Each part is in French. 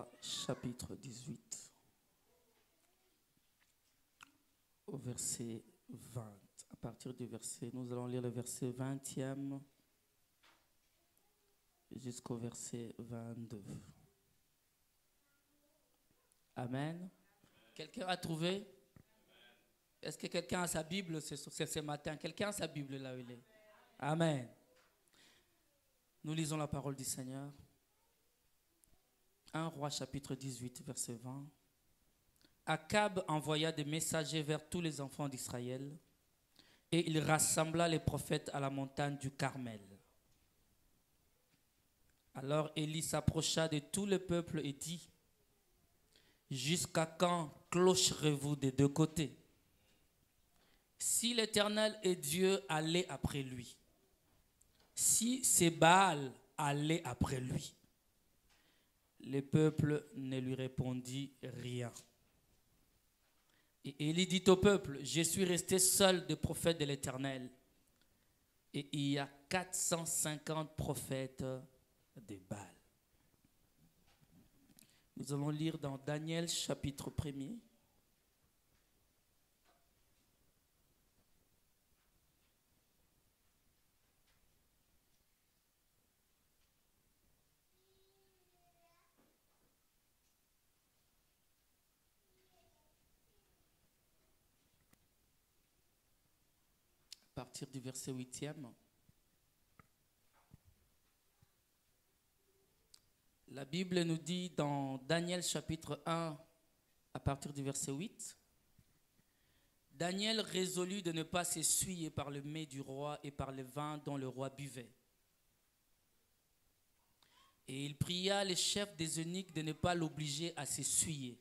Rois chapitre 18 au verset 20. À partir du verset, nous allons lire le verset 20e jusqu'au verset 22. Amen. Quelqu'un a trouvé? Est-ce que quelqu'un a sa Bible ce matin? Quelqu'un a sa Bible là où il est? Amen. Nous lisons la parole du Seigneur. 1 Roi chapitre 18 verset 20. Akab envoya des messagers vers tous les enfants d'Israël et il rassembla les prophètes à la montagne du Carmel. Alors Élie s'approcha de tout le peuple et dit: jusqu'à quand clocherez-vous des deux côtés? Si l'Éternel est Dieu, allez après lui. Si c'est Baal, allez après lui. Le peuple ne lui répondit rien. Et Élie dit au peuple: je suis resté seul des prophètes de l'Éternel. Et il y a 450 prophètes de Baal. Nous allons lire dans Daniel chapitre 1er. À partir du verset 8e. La Bible nous dit dans Daniel chapitre 1, à partir du verset 8, Daniel résolut de ne pas s'essuyer par le mets du roi et par le vin dont le roi buvait. Et il pria les chefs des eunuques de ne pas l'obliger à s'essuyer.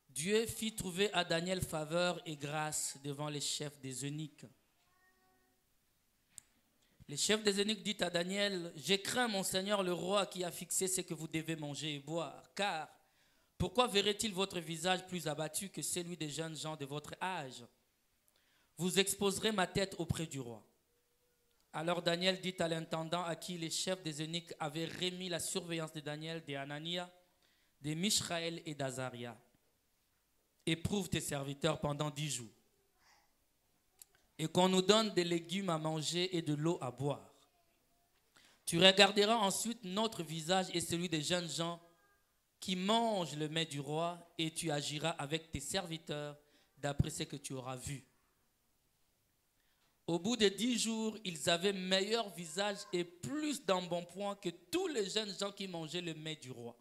Dieu fit trouver à Daniel faveur et grâce devant les chefs des eunuques. Les chefs des eunuques dit à Daniel: je crains mon Seigneur le roi qui a fixé ce que vous devez manger et boire. Car pourquoi verrait-il votre visage plus abattu que celui des jeunes gens de votre âge? Vous exposerez ma tête auprès du roi. Alors Daniel dit à l'intendant à qui les chefs des eunuques avaient remis la surveillance de Daniel, de Hanania, de Mishaël et d'Azaria: éprouve tes serviteurs pendant 10 jours. Et qu'on nous donne des légumes à manger et de l'eau à boire. Tu regarderas ensuite notre visage et celui des jeunes gens qui mangent le mets du roi, et tu agiras avec tes serviteurs d'après ce que tu auras vu. Au bout de 10 jours, ils avaient meilleur visage et plus d'embonpoint que tous les jeunes gens qui mangeaient le mets du roi.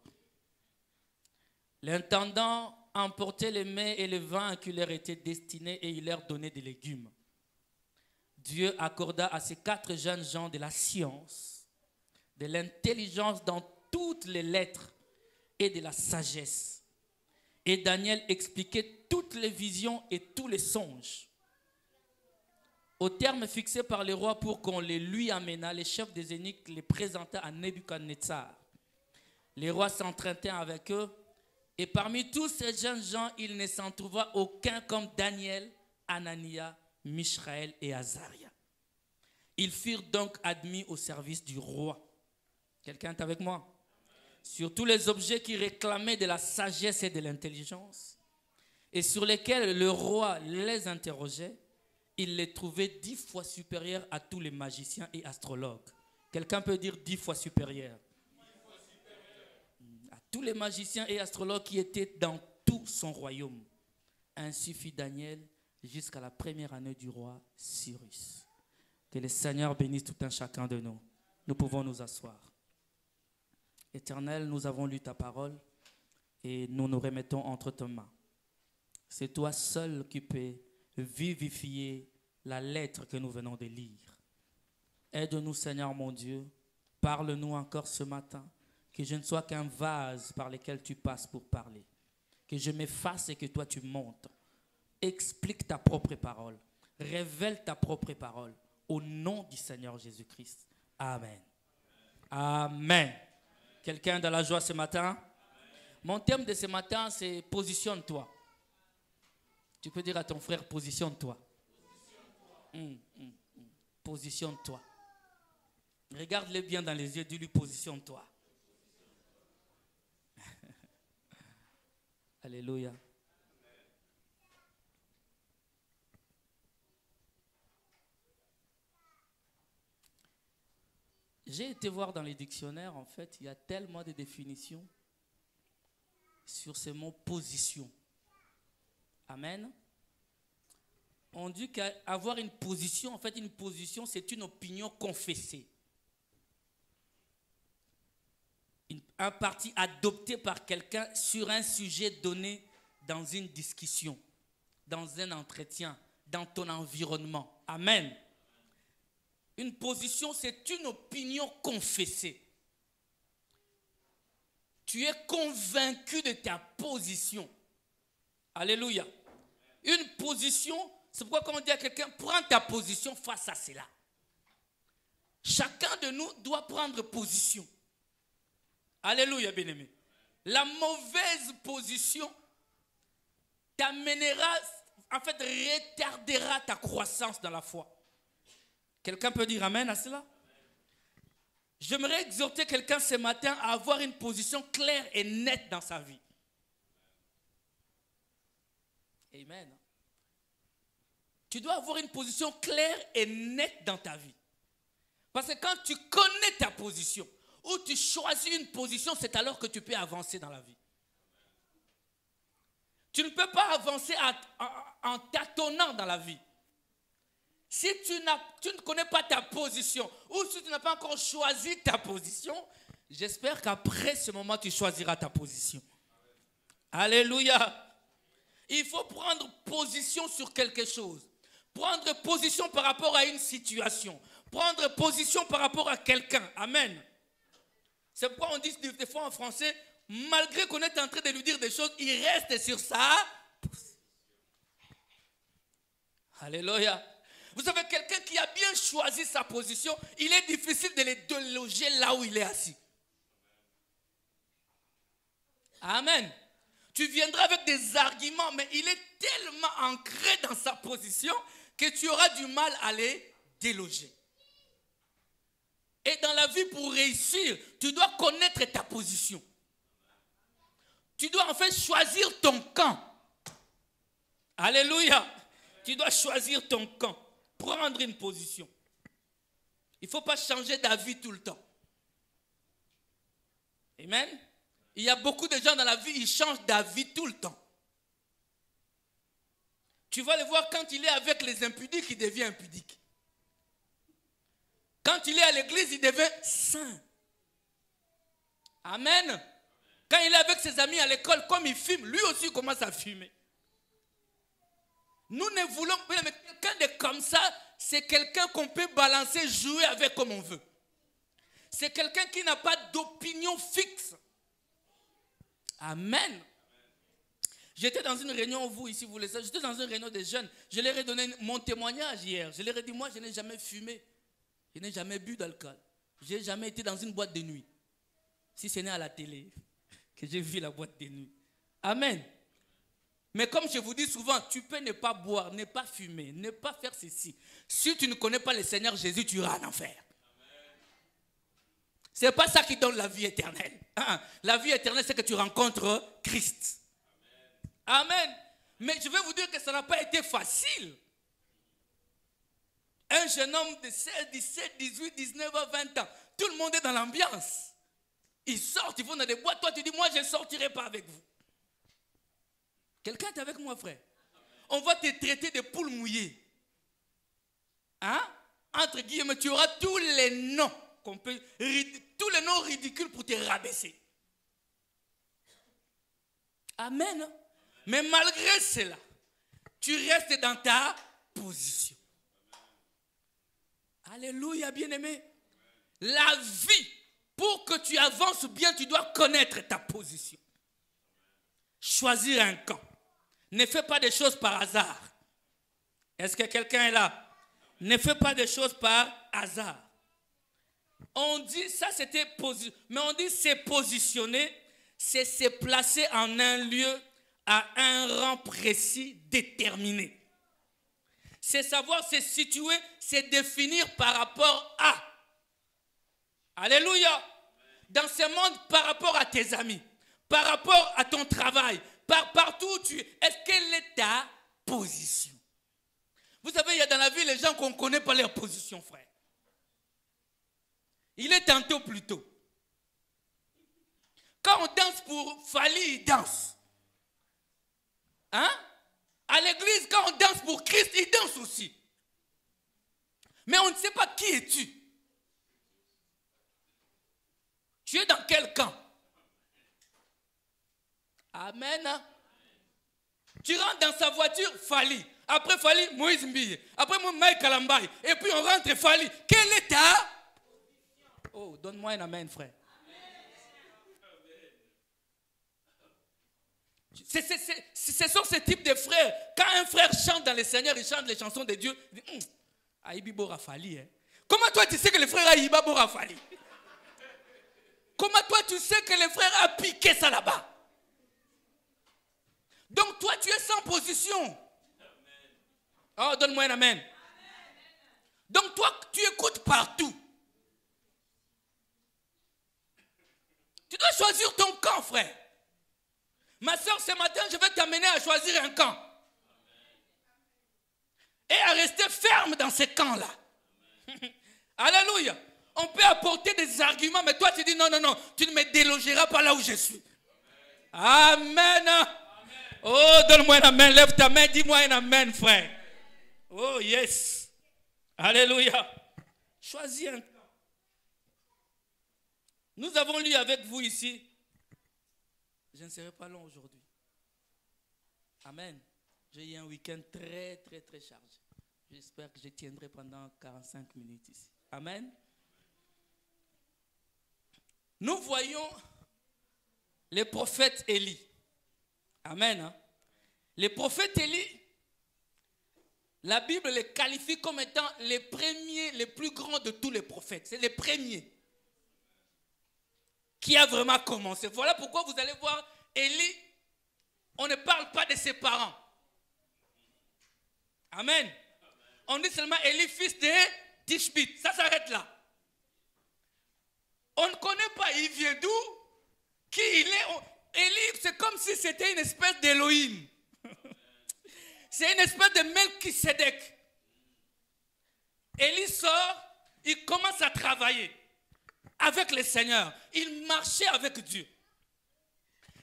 L'intendant emportait les mets et le vin qui leur étaient destinés et il leur donnait des légumes. Dieu accorda à ces 4 jeunes gens de la science, de l'intelligence dans toutes les lettres et de la sagesse. Et Daniel expliquait toutes les visions et tous les songes. Au terme fixé par le roi pour qu'on les lui amena, les chefs des eunuques les présenta à Nebuchadnezzar. Les rois s'entretenaient avec eux, et parmi tous ces jeunes gens, il ne s'en trouva aucun comme Daniel, Hanania, Mishaël et Azaria. Ils furent donc admis au service du roi. Quelqu'un est avec moi? Sur tous les objets qui réclamaient de la sagesse et de l'intelligence, et sur lesquels le roi les interrogeait, il les trouvait 10 fois supérieurs à tous les magiciens et astrologues. Quelqu'un peut dire 10 fois supérieurs? À tous les magiciens et astrologues qui étaient dans tout son royaume. Ainsi fit Daniel jusqu'à la première année du roi Cyrus. Que le Seigneur bénisse tout un chacun de nous. Nous pouvons nous asseoir. Éternel, nous avons lu ta parole et nous nous remettons entre tes mains. C'est toi seul qui peux vivifier la lettre que nous venons de lire. Aide-nous, Seigneur mon Dieu. Parle-nous encore ce matin. Que je ne sois qu'un vase par lequel tu passes pour parler. Que je m'efface et que toi tu montes. Explique ta propre parole. Révèle ta propre parole. Au nom du Seigneur Jésus-Christ. Amen. Amen. Quelqu'un dans la joie ce matin? Amen. Mon thème de ce matin, c'est positionne-toi. Tu peux dire à ton frère, positionne-toi. Positionne-toi. Regarde-le bien dans les yeux, dis-lui, positionne-toi. Alléluia. J'ai été voir dans les dictionnaires, en fait, il y a tellement de définitions sur ces mots position. Amen. On dit qu'avoir une position, en fait, une position, c'est une opinion confessée. Un parti adopté par quelqu'un sur un sujet donné dans une discussion, dans un entretien, dans ton environnement. Amen. Une position, c'est une opinion confessée. Tu es convaincu de ta position. Alléluia. Une position, c'est pourquoi quand on dit à quelqu'un, prends ta position face à cela. Chacun de nous doit prendre position. Alléluia, bien-aimé. La mauvaise position t'amènera, en fait, retardera ta croissance dans la foi. Quelqu'un peut dire amen à cela? J'aimerais exhorter quelqu'un ce matin à avoir une position claire et nette dans sa vie. Amen. Tu dois avoir une position claire et nette dans ta vie. Parce que quand tu connais ta position, ou tu choisis une position, c'est alors que tu peux avancer dans la vie. Tu ne peux pas avancer en tâtonnant dans la vie. Si tu ne connais pas ta position, ou si tu n'as pas encore choisi ta position, j'espère qu'après ce moment, tu choisiras ta position. Alléluia. Il faut prendre position sur quelque chose. Prendre position par rapport à une situation. Prendre position par rapport à quelqu'un. Amen. C'est pourquoi on dit des fois en français, malgré qu'on est en train de lui dire des choses, il reste sur ça. Alléluia. Vous savez, quelqu'un qui a bien choisi sa position, il est difficile de le déloger là où il est assis. Amen. Tu viendras avec des arguments, mais il est tellement ancré dans sa position que tu auras du mal à les déloger. Et dans la vie, pour réussir, tu dois connaître ta position. Tu dois en fait choisir ton camp. Alléluia. Tu dois choisir ton camp. Prendre une position. Il ne faut pas changer d'avis tout le temps. Amen. Il y a beaucoup de gens dans la vie, ils changent d'avis tout le temps. Tu vas le voir quand il est avec les impudiques, il devient impudique. Quand il est à l'église, il devient saint. Amen. Quand il est avec ses amis à l'école, comme il fume, lui aussi commence à fumer. Nous ne voulons pas, mais quelqu'un de comme ça, c'est quelqu'un qu'on peut balancer, jouer avec comme on veut. C'est quelqu'un qui n'a pas d'opinion fixe. Amen. J'étais dans une réunion, vous ici, vous le savez, j'étais dans une réunion des jeunes. Je leur ai donné mon témoignage hier. Je leur ai dit, moi, je n'ai jamais fumé. Je n'ai jamais bu d'alcool. Je n'ai jamais été dans une boîte de nuit. Si ce n'est à la télé que j'ai vu la boîte de nuit. Amen. Mais comme je vous dis souvent, tu peux ne pas boire, ne pas fumer, ne pas faire ceci. Si tu ne connais pas le Seigneur Jésus, tu iras en enfer. Ce n'est pas ça qui donne la vie éternelle. La vie éternelle, c'est que tu rencontres Christ. Amen. Mais je vais vous dire que ça n'a pas été facile. Un jeune homme de 16, 17, 18, 19, 20 ans, tout le monde est dans l'ambiance. Ils sortent, ils vont dans des boîtes. Toi, tu dis, moi, je ne sortirai pas avec vous. Quelqu'un est avec moi, frère? On va te traiter de poule mouillée. Hein? Entre guillemets, tu auras tous les noms qu'on peut, tous les noms ridicules pour te rabaisser. Amen. Mais malgré cela, tu restes dans ta position. Alléluia, bien-aimé. La vie, pour que tu avances bien, tu dois connaître ta position. Choisir un camp. Ne fais pas des choses par hasard. Est-ce que quelqu'un est là? Ne fais pas des choses par hasard. On dit, ça c'était positionné, mais on dit c'est positionner, c'est se placer en un lieu à un rang précis, déterminé. C'est savoir se situer, se définir par rapport à. Alléluia. Dans ce monde, par rapport à tes amis, par rapport à ton travail, partout où tu es, quelle est ta position? Vous savez, il y a dans la vie les gens qu'on ne connaît pas leur position, frère. Il est tantôt plus tôt. Quand on danse pour Fali, il danse. Hein? À l'église, quand on danse pour Christ, il danse aussi. Mais on ne sait pas qui es-tu. Tu es dans quel camp? Amen. Tu rentres dans sa voiture, Fali. Après Fali, Moïse Mbille. Après Mike Kalambaye. Et puis on rentre Fali. Quel est ta? Oh, donne-moi un amen, frère. Ce sont ce type de frères. Quand un frère chante dans le Seigneur, il chante les chansons de Dieu. Il dit, Aïbi Bora Fali. Comment toi tu sais que le frère Aïba Bora Fali? Comment toi tu sais que le frère a piqué ça là-bas? Donc toi tu es sans position. Oh, donne-moi un amen. Donc toi tu écoutes partout. Tu dois choisir ton camp, frère. Ma soeur, ce matin, je vais t'amener à choisir un camp. Et à rester ferme dans ce camp-là. Alléluia. On peut apporter des arguments, mais toi tu dis non, non, non, tu ne me délogeras pas là où je suis. Amen. Oh, donne-moi un amen, lève ta main, dis-moi un amen, frère. Oh, yes. Alléluia. Choisis un camp. Nous avons lu avec vous ici. Je ne serai pas long aujourd'hui. Amen. J'ai eu un week-end très, très, très chargé. J'espère que je tiendrai pendant 45 minutes ici. Amen. Nous voyons les prophètes Élie. Amen. Hein? Les prophètes Élie, la Bible les qualifie comme étant les premiers, les plus grands de tous les prophètes. C'est les premiers qui a vraiment commencé. Voilà pourquoi vous allez voir Élie, on ne parle pas de ses parents. Amen. On dit seulement Élie, fils de Tishbit. Ça s'arrête là. On ne connaît pas, il vient d'où, qui il est. Élie, c'est comme si c'était une espèce d'Élohim. C'est une espèce de Melchisedec. Élie sort, il commence à travailler avec le Seigneur. Il marchait avec Dieu.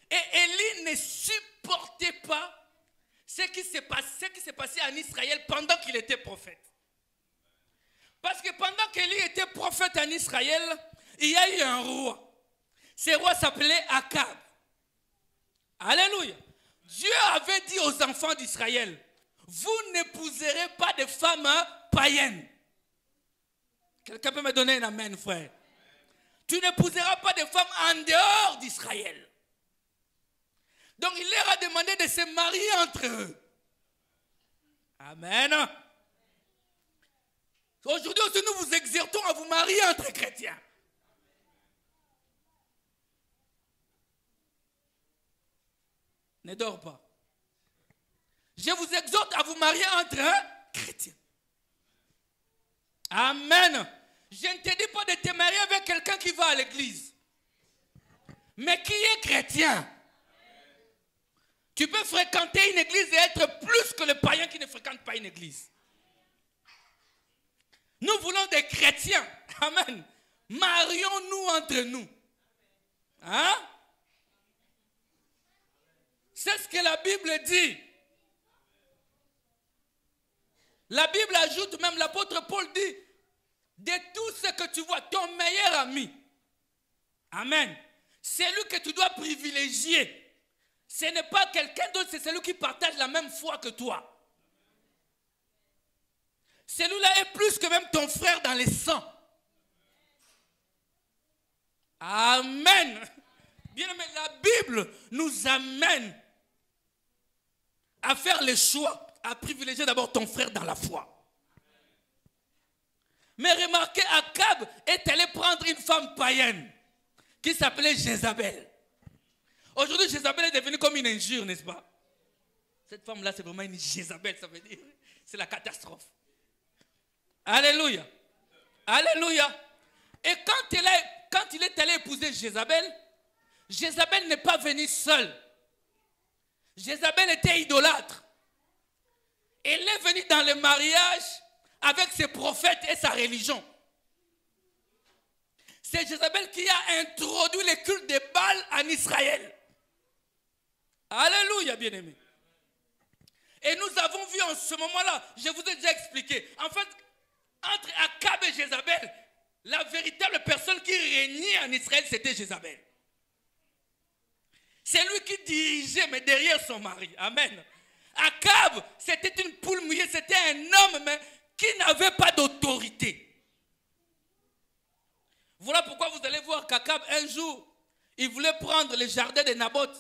Et Élie ne supportait pas ce qui s'est passé en Israël pendant qu'il était prophète. Parce que pendant qu'Élie était prophète en Israël, il y a eu un roi. Ce roi s'appelait Akab. Alléluia. Dieu avait dit aux enfants d'Israël, vous n'épouserez pas de femmes païennes. Quelqu'un peut me donner un amen, frère? Tu n'épouseras pas de femmes en dehors d'Israël. Donc il leur a demandé de se marier entre eux. Amen. Aujourd'hui aussi nous vous exhortons à vous marier entre chrétiens. Ne dors pas. Je vous exhorte à vous marier entre chrétiens. Amen. Je ne te dis pas de te marier avec quelqu'un qui va à l'église. Mais qui est chrétien. Tu peux fréquenter une église et être plus que le païen qui ne fréquente pas une église. Nous voulons des chrétiens. Amen. Marions-nous entre nous. Hein? C'est ce que la Bible dit. La Bible ajoute même, l'apôtre Paul dit, de tout ce que tu vois, ton meilleur ami. Amen. C'est lui que tu dois privilégier. Ce n'est pas quelqu'un d'autre, c'est celui qui partage la même foi que toi. Celui-là est plus que même ton frère dans le sang. Amen. Bien aimé, la Bible nous amène à faire le choix, à privilégier d'abord ton frère dans la foi. Mais remarquez, Akab est allé prendre une femme païenne qui s'appelait Jézabel. Aujourd'hui, Jézabel est devenue comme une injure, n'est-ce pas? Cette femme-là, c'est vraiment une Jézabel, ça veut dire. C'est la catastrophe. Alléluia. Alléluia. Et quand il est allé épouser Jézabel, Jézabel n'est pas venue seule. Jézabel était idolâtre. Elle est venue dans le mariage avec ses prophètes et sa religion. C'est Jézabel qui a introduit le culte de Baal en Israël. Alléluia, bien-aimés. Et nous avons vu en ce moment-là, je vous ai déjà expliqué, en fait, entre Akab et Jézabel, la véritable personne qui régnait en Israël, c'était Jézabel. C'est lui qui dirigeait, mais derrière son mari. Amen. Akab, c'était une poule mouillée, c'était un homme mais qui n'avait pas d'autorité. Voilà pourquoi vous allez voir qu'Akab, un jour, il voulait prendre le jardin de Naboth.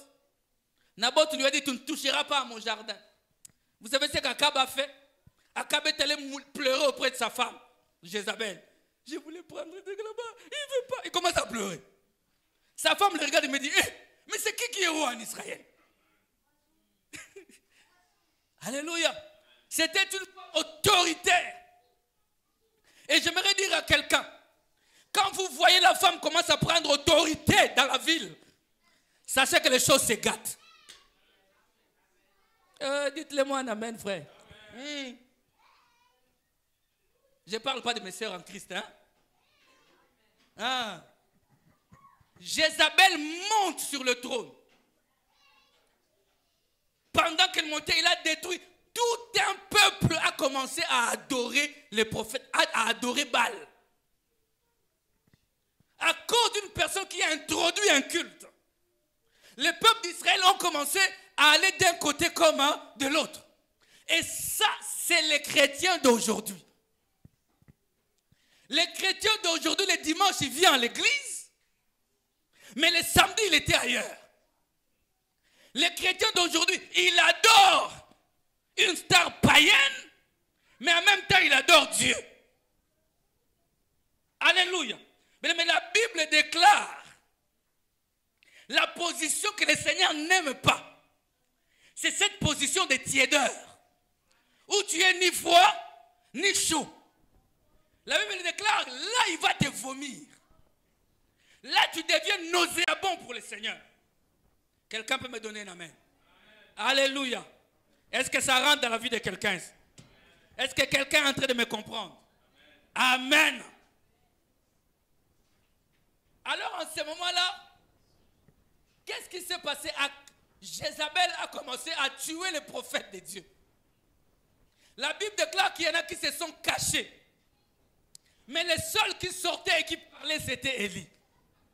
Naboth lui a dit, tu ne toucheras pas à mon jardin. Vous savez ce qu'Akab a fait? Akab est allé pleurer auprès de sa femme, Jézabel. Je voulais prendre le truc là-bas, il ne veut pas. Il commence à pleurer. Sa femme le regarde et me dit, mais c'est qui est roi en Israël? Alléluia. C'était une autoritaire. Et j'aimerais dire à quelqu'un, quand vous voyez la femme commence à prendre autorité dans la ville, sachez que les choses se gâtent. Dites-le moi en amen, frère. Je ne parle pas de mes sœurs en Christ. Jézabel monte sur le trône. Pendant qu'elle montait, il a détruit. Tout un peuple a commencé à adorer les prophètes, à adorer Baal. À cause d'une personne qui a introduit un culte. Les peuples d'Israël ont commencé à aller d'un côté comme de l'autre. Et ça, c'est les chrétiens d'aujourd'hui. Les chrétiens d'aujourd'hui, le dimanche, il vient à l'église. Mais le samedi, il était ailleurs. Les chrétiens d'aujourd'hui, ils adorent une star païenne, mais en même temps, ils adorent Dieu. Alléluia. Mais la Bible déclare la position que le Seigneur n'aime pas. C'est cette position de tiédeur, où tu es ni froid, ni chaud. La Bible déclare, là, il va te vomir. Là, tu deviens nauséabond pour le Seigneur. Quelqu'un peut me donner un amen? Alléluia. Est-ce que ça rentre dans la vie de quelqu'un? Est-ce que quelqu'un est en train de me comprendre? Amen. Alors, en ce moment-là, qu'est-ce qui s'est passé? Jézabel a commencé à tuer les prophètes de Dieu. La Bible déclare qu'il y en a qui se sont cachés. Mais les seuls qui sortaient et qui parlaient, c'était Élie.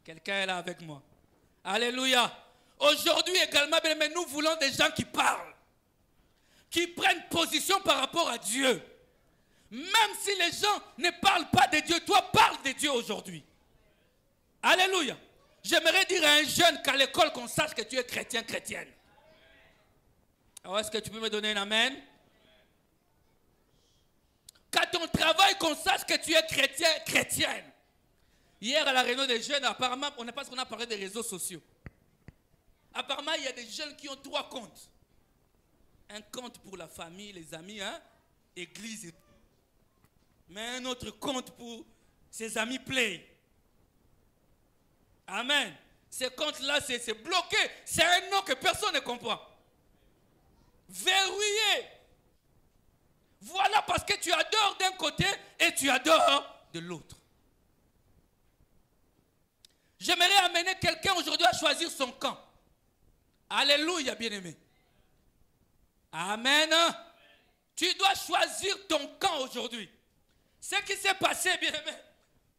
Quelqu'un est là avec moi. Alléluia. Aujourd'hui également, mais nous voulons des gens qui parlent. Qui prennent position par rapport à Dieu. Même si les gens ne parlent pas de Dieu, toi parle de Dieu aujourd'hui. Alléluia. J'aimerais dire à un jeune qu'à l'école qu'on sache que tu es chrétien, chrétienne. Alors est-ce que tu peux me donner un amen? Qu'à ton travail qu'on sache que tu es chrétien, chrétienne. Hier à la réunion des jeunes, apparemment, parce qu'on a parlé des réseaux sociaux. Apparemment, il y a des jeunes qui ont 3 comptes. Un compte pour la famille, les amis, église et tout. Mais un autre compte pour ses amis play. Amen. Ce compte-là, c'est bloqué. C'est un nom que personne ne comprend. Verrouillé. Voilà parce que tu adores d'un côté et tu adores de l'autre. J'aimerais amener quelqu'un aujourd'hui à choisir son camp. Alléluia, bien-aimé. Amen. Tu dois choisir ton camp aujourd'hui. Ce qui s'est passé, bien-aimé,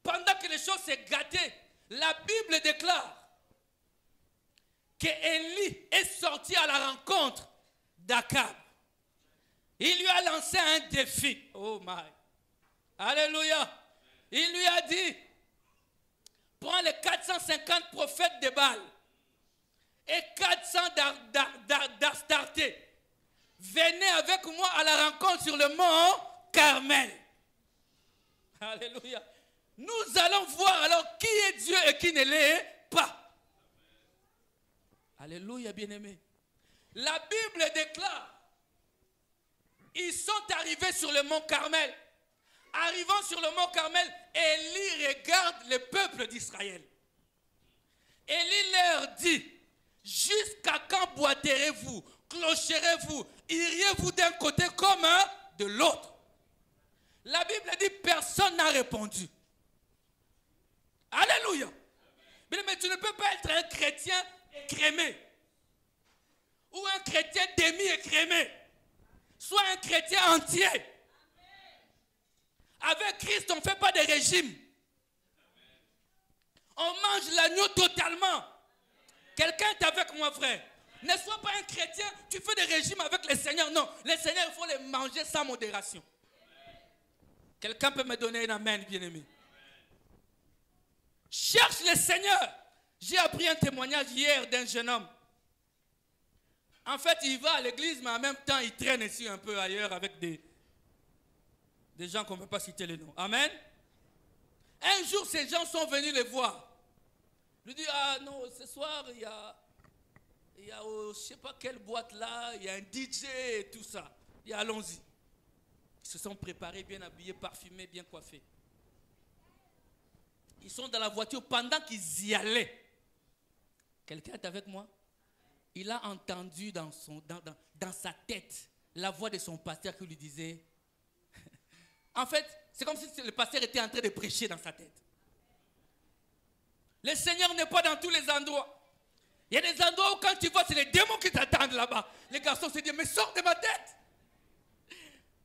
pendant que les choses s'est gâtées, la Bible déclare qu'Élie est sorti à la rencontre d'Akab. Il lui a lancé un défi. Oh my. Alléluia. Il lui a dit, prends les 450 prophètes de Baal et 400 d'Astarté. Venez avec moi à la rencontre sur le mont Carmel. Alléluia. Nous allons voir alors qui est Dieu et qui ne l'est pas. Alléluia, bien-aimé. La Bible déclare, ils sont arrivés sur le mont Carmel. Arrivant sur le mont Carmel, Élie regarde le peuple d'Israël. Élie leur dit, jusqu'à quand boiterez-vous? clocherez-vous? Iriez-vous d'un côté comme de l'autre? La Bible dit personne n'a répondu. Alléluia. Mais tu ne peux pas être un chrétien écrémé. Ou un chrétien demi-écrémé. Sois un chrétien entier. Avec Christ, on ne fait pas de régime. On mange l'agneau totalement. Quelqu'un est avec moi, frère. Ne sois pas un chrétien, tu fais des régimes avec le Seigneur. Non, le Seigneur, il faut les manger sans modération. Quelqu'un peut me donner un amen, bien-aimé? Cherche le Seigneur. J'ai appris un témoignage hier d'un jeune homme. En fait, il va à l'église, mais en même temps, il traîne ici un peu ailleurs avec des gens qu'on ne peut pas citer les noms. Amen. Un jour, ces gens sont venus les voir. Il dit, ah non, ce soir, il y a je ne sais pas quelle boîte là, il y a un DJ et tout ça. Il dit, allons-y. Ils se sont préparés, bien habillés, parfumés, bien coiffés. Ils sont dans la voiture pendant qu'ils y allaient. Quelqu'un est avec moi? Il a entendu dans sa tête la voix de son pasteur qui lui disait... En fait, c'est comme si le pasteur était en train de prêcher dans sa tête. Le Seigneur n'est pas dans tous les endroits. Il y a des endroits où quand tu vois, c'est les démons qui t'attendent là-bas. Les garçons se disent, mais sors de ma tête.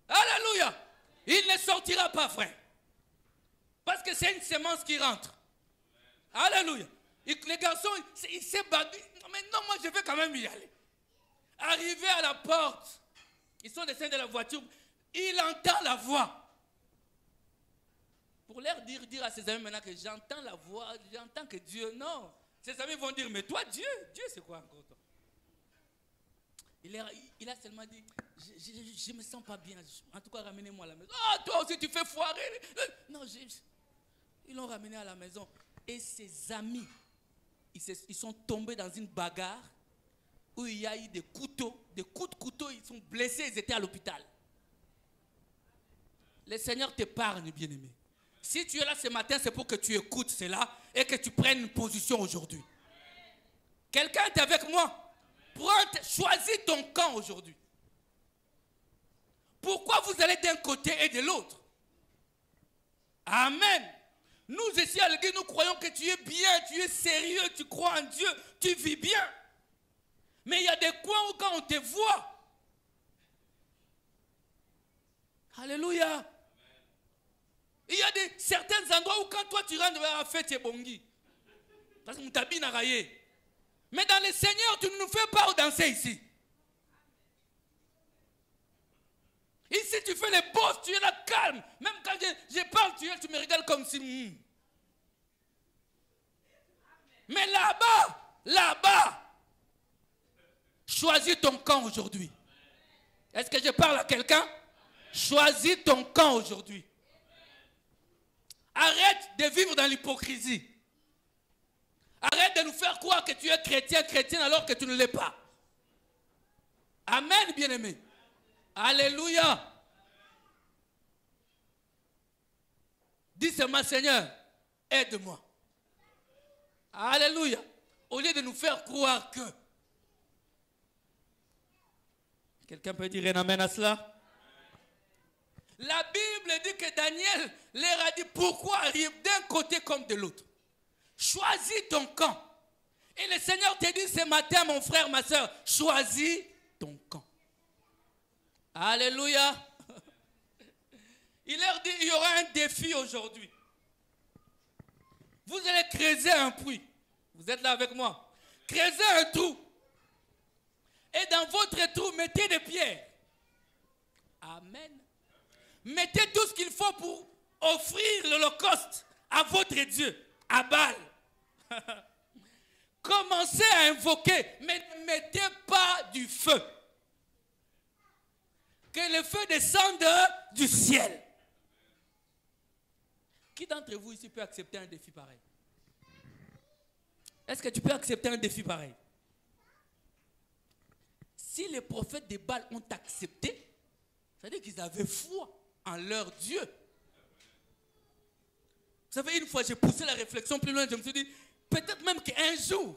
Alléluia. Il ne sortira pas, frère. Parce que c'est une sémence qui rentre. Alléluia. Et les garçons, ils s'est battu. Mais non, moi je vais quand même y aller. Arrivé à la porte, ils sont descendus de la voiture. Il entend la voix. Pour leur dire à ses amis maintenant que j'entends la voix, j'entends que Dieu, non. Ses amis vont dire, mais toi, Dieu c'est quoi encore toi? Il a seulement dit, je ne me sens pas bien. En tout cas, ramenez-moi à la maison. Ah, toi aussi, tu fais foirer. Non, ils l'ont ramené à la maison. Et ses amis, ils sont tombés dans une bagarre où il y a eu des couteaux, des coups de couteau, ils sont blessés, ils étaient à l'hôpital. Le Seigneur t'épargne, bien-aimé. Si tu es là ce matin, c'est pour que tu écoutes cela et que tu prennes une position aujourd'hui. Quelqu'un est avec moi? Choisis ton camp aujourd'hui. Pourquoi vous allez d'un côté et de l'autre? Amen. Nous ici à l'église, nous croyons que tu es bien, tu es sérieux, tu crois en Dieu, tu vis bien. Mais il y a des coins où quand on te voit, alléluia. Il y a certains endroits où quand toi tu rentres à la fête, tu es bongi. Parce que tu t'habilles dans raillé. Mais dans le Seigneur, tu ne nous fais pas danser ici. Ici, tu fais les bosses, tu es là calme. Même quand je parle, tu me regardes comme si... Mais là-bas, choisis ton camp aujourd'hui. Est-ce que je parle à quelqu'un? Choisis ton camp aujourd'hui. Arrête de vivre dans l'hypocrisie. Arrête de nous faire croire que tu es chrétien alors que tu ne l'es pas. Amen, bien-aimé. Alléluia. Dis seulement, Seigneur, aide-moi. Alléluia. Au lieu de nous faire croire que... Quelqu'un peut dire un amen à cela? La Bible dit que Daniel leur a dit, pourquoi arrive d'un côté comme de l'autre? Choisis ton camp. Et le Seigneur te dit ce matin, mon frère, ma soeur, choisis ton camp. Alléluia. Il leur dit, il y aura un défi aujourd'hui. Vous allez creuser un puits. Vous êtes là avec moi. Creusez un trou. Et dans votre trou, mettez des pierres. Amen. Mettez tout ce qu'il faut pour offrir l'holocauste à votre Dieu, à Baal. Commencez à invoquer, mais ne mettez pas du feu. Que le feu descende du ciel. Qui d'entre vous ici peut accepter un défi pareil? Est-ce que tu peux accepter un défi pareil? Si les prophètes de Baal ont accepté, ça veut dire qu'ils avaient foi en leur Dieu. Vous savez, une fois j'ai poussé la réflexion plus loin, je me suis dit, peut-être même qu'un jour,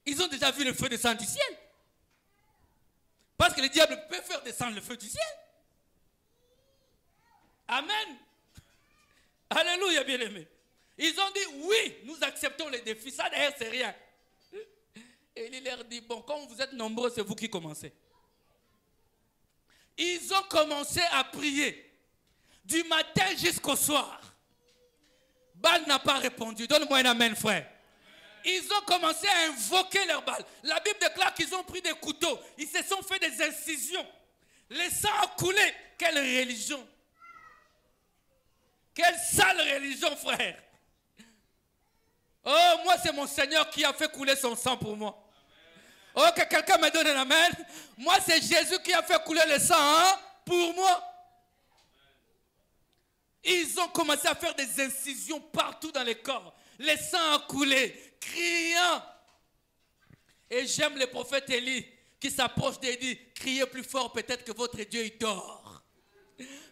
ils ont déjà vu le feu descendre du ciel. Parce que le diable peut faire descendre le feu du ciel. Amen. Alléluia, bien-aimé. Ils ont dit, oui, nous acceptons les défis. Ça, d'ailleurs, c'est rien. Et il leur dit, bon, comme vous êtes nombreux, c'est vous qui commencez. Ils ont commencé à prier du matin jusqu'au soir. Baal n'a pas répondu. Donne-moi un amen, frère. Ils ont commencé à invoquer leur Baal. La Bible déclare qu'ils ont pris des couteaux. Ils se sont fait des incisions. Le sang a coulé. Quelle religion? Quelle sale religion, frère. Oh, moi, c'est mon Seigneur qui a fait couler son sang pour moi. Oh, que quelqu'un me donne un amen. Moi, c'est Jésus qui a fait couler le sang pour moi. Ils ont commencé à faire des incisions partout dans le corps. Le sang a coulé, criant. Et j'aime le prophète Élie qui s'approche d'eux et dit, criez plus fort, peut-être que votre Dieu il dort.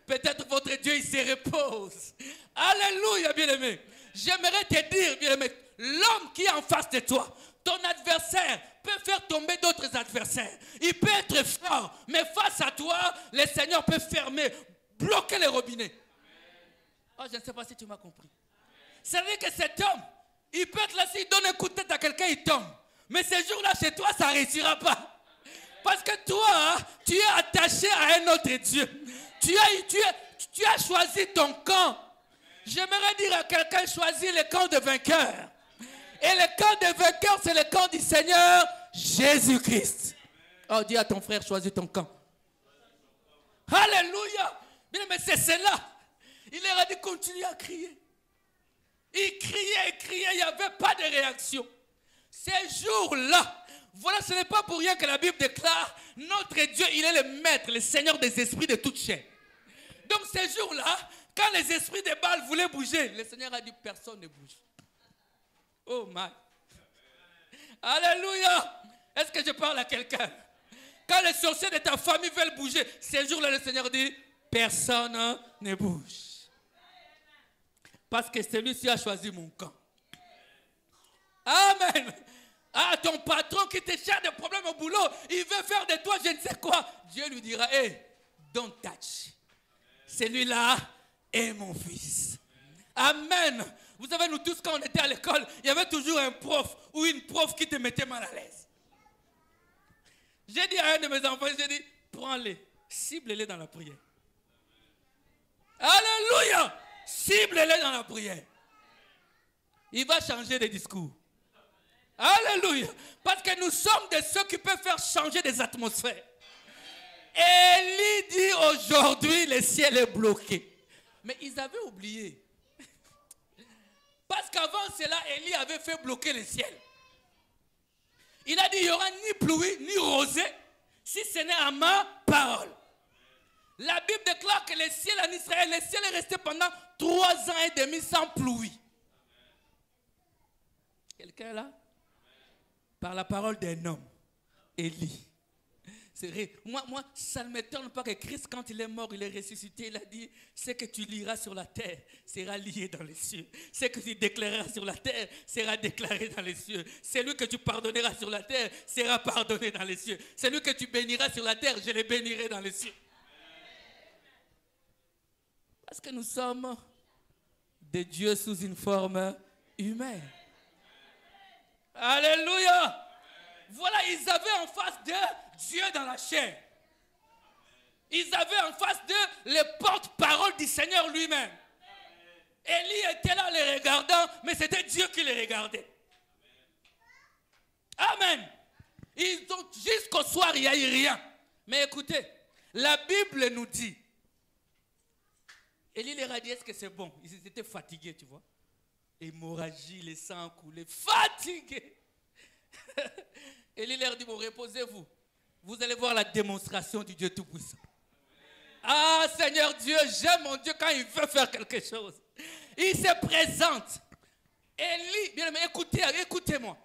Peut-être votre Dieu il se repose. Alléluia, bien-aimé. J'aimerais te dire, bien-aimé, l'homme qui est en face de toi, ton adversaire peut faire tomber d'autres adversaires. Il peut être fort, mais face à toi, le Seigneur peut fermer, bloquer les robinets. Oh, je ne sais pas si tu m'as compris. C'est-à-dire que cet homme, il peut être là, s'il donne un coup de tête à quelqu'un, il tombe. Mais ce jour-là, chez toi, ça ne réussira pas. Parce que toi, tu es attaché à un autre Dieu. Tu as choisi ton camp. J'aimerais dire à quelqu'un, choisis le camp de vainqueur. Et le camp de vainqueur, c'est le camp du Seigneur Jésus-Christ. Oh, dis à ton frère, choisis ton camp. Alléluia. Bien, mais c'est cela. Il leur a dit, continue à crier. Il criait, il n'y avait pas de réaction. Ces jours-là, voilà, ce n'est pas pour rien que la Bible déclare, notre Dieu, il est le maître, le Seigneur des esprits de toute chair. Donc ces jours-là, quand les esprits de Baal voulaient bouger, le Seigneur a dit, personne ne bouge. Oh my. Alléluia. Est-ce que je parle à quelqu'un? Quand les sorciers de ta famille veulent bouger, ces jours-là, le Seigneur dit, personne ne bouge. Parce que celui-ci a choisi mon camp. Amen. Ah, ton patron qui te cherche des problèmes au boulot, il veut faire de toi je ne sais quoi. Dieu lui dira, hey, don't touch. Celui-là est mon fils. Amen. Vous savez, nous tous, quand on était à l'école, il y avait toujours un prof ou une prof qui te mettait mal à l'aise. J'ai dit à un de mes enfants, j'ai dit, prends-les, cible-les dans la prière. Alléluia. Cible-les dans la prière. Il va changer de discours. Alléluia. Parce que nous sommes de ceux qui peuvent faire changer des atmosphères. Élie dit aujourd'hui, le ciel est bloqué. Mais ils avaient oublié. Parce qu'avant cela, Élie avait fait bloquer le ciel. Il a dit, il n'y aura ni pluie, ni rosée, si ce n'est à ma parole. La Bible déclare que le ciel en Israël, le ciel est resté pendant 3 ans et demi sans pluie. Quelqu'un là? Par la parole d'un homme, Élie. C'est vrai. Moi, ça ne m'étonne pas que Christ, quand il est mort, il est ressuscité. Il a dit, ce que tu liras sur la terre sera lié dans les cieux. Ce que tu déclareras sur la terre sera déclaré dans les cieux. Celui que tu pardonneras sur la terre sera pardonné dans les cieux. Celui que tu béniras sur la terre, je le bénirai dans les cieux. Parce que nous sommes des dieux sous une forme humaine. Alléluia. Voilà, ils avaient en face d'eux Dieu dans la chair. Ils avaient en face d'eux les porte-parole du Seigneur lui-même. Élie était là les regardant, mais c'était Dieu qui les regardait. Amen. Ils ont jusqu'au soir, il n'y a eu rien. Mais écoutez, la Bible nous dit, Élie leur a dit, est-ce que c'est bon? Ils étaient fatigués, tu vois. Hémorragie, les sangs coulés, fatigués. Élie leur dit, bon, reposez-vous. Vous allez voir la démonstration du Dieu Tout-Puissant. Ah, Seigneur Dieu, j'aime mon Dieu quand il veut faire quelque chose. Il se présente. Élie, bien aimé, écoutez-moi.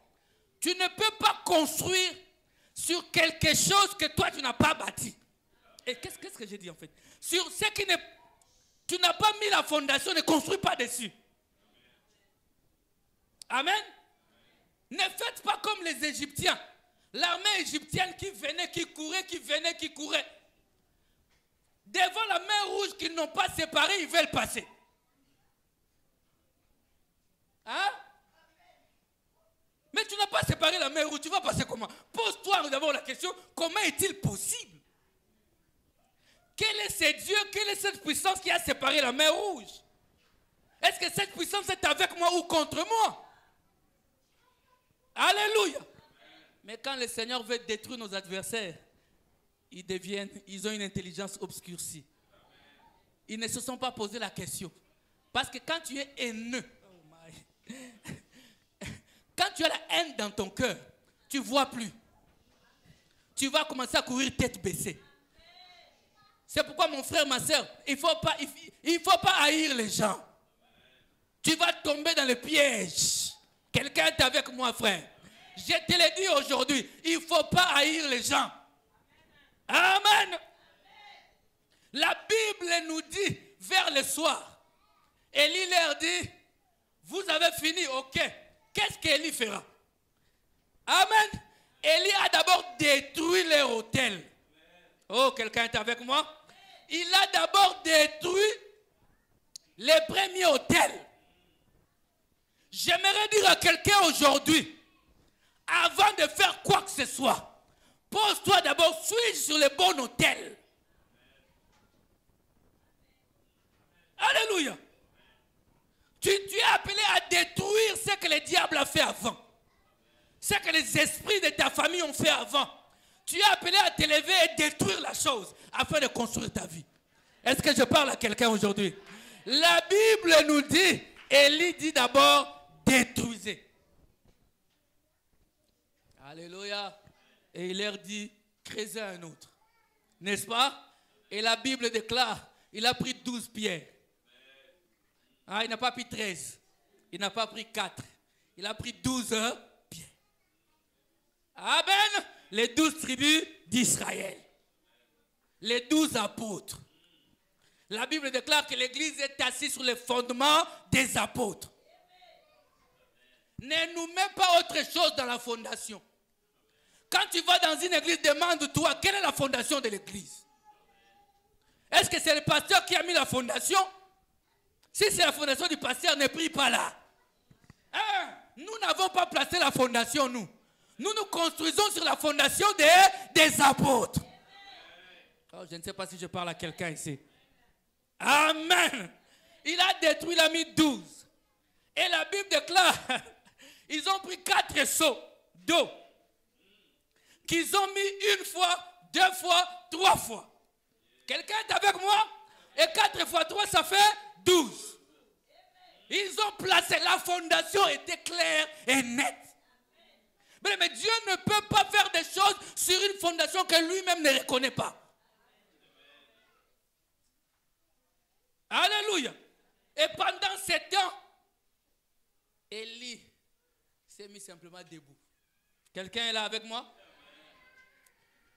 Tu ne peux pas construire sur quelque chose que toi, tu n'as pas bâti. Et qu'est-ce que j'ai dit en fait? Sur ce qui n'est... Tu n'as pas mis la fondation, ne construis pas dessus. Amen. Ne faites pas comme les Égyptiens. L'armée égyptienne qui venait, qui courait, qui venait, qui courait. Devant la mer rouge qu'ils n'ont pas séparée, ils veulent passer. Hein? Mais tu n'as pas séparé la mer rouge, tu vas passer comment? Pose-toi d'abord la question, comment est-il possible? Quel est ce Dieu, quelle est cette puissance qui a séparé la mer rouge? Est-ce que cette puissance est avec moi ou contre moi? Alléluia. Mais quand le Seigneur veut détruire nos adversaires, ils ont une intelligence obscurcie. Ils ne se sont pas posé la question. Parce que quand tu es haineux, quand tu as la haine dans ton cœur, tu ne vois plus. Tu vas commencer à courir tête baissée. C'est pourquoi mon frère, ma soeur, il ne faut pas haïr les gens. Tu vas tomber dans le piège. Quelqu'un est avec moi, frère. Je te l'ai dit aujourd'hui, il ne faut pas haïr les gens. Amen. La Bible nous dit, vers le soir, Élie leur dit, vous avez fini, ok. Qu'est-ce qu'Élie fera? Amen. Élie a d'abord détruit leur hôtel. Oh, quelqu'un est avec moi? Il a d'abord détruit les premiers hôtels. J'aimerais dire à quelqu'un aujourd'hui, avant de faire quoi que ce soit, pose-toi d'abord, suis-je sur le bon hôtel? Alléluia. Tu es appelé à détruire ce que le diable a fait avant. Ce que les esprits de ta famille ont fait avant. Tu es appelé à t'élever et détruire la chose afin de construire ta vie. Est-ce que je parle à quelqu'un aujourd'hui? La Bible nous dit, Élie dit d'abord, détruisez. Alléluia. Et il leur dit, créez un autre. N'est-ce pas? Et la Bible déclare, il a pris 12 pierres. Ah, il n'a pas pris 13. Il n'a pas pris 4. Il a pris 12 pierres. Amen. Les 12 tribus d'Israël. Les 12 apôtres. La Bible déclare que l'Église est assise sur les fondements des apôtres. Ne nous mets pas autre chose dans la fondation. Quand tu vas dans une église, demande-toi quelle est la fondation de l'église. Est-ce que c'est le pasteur qui a mis la fondation? Si c'est la fondation du pasteur, ne prie pas là. Hein? Nous n'avons pas placé la fondation, nous. Nous nous construisons sur la fondation des apôtres. Oh, je ne sais pas si je parle à quelqu'un ici. Amen. Il a détruit, il a mis 12. Et la Bible déclare, ils ont pris 4 seaux d'eau. Qu'ils ont mis 1 fois, 2 fois, 3 fois. Quelqu'un est avec moi? Et 4 fois 3, ça fait 12. Ils ont placé, la fondation était claire et nette. Mais Dieu ne peut pas faire des choses sur une fondation que lui-même ne reconnaît pas. Alléluia. Et pendant 7 ans, Élie s'est mis simplement debout. Quelqu'un est là avec moi?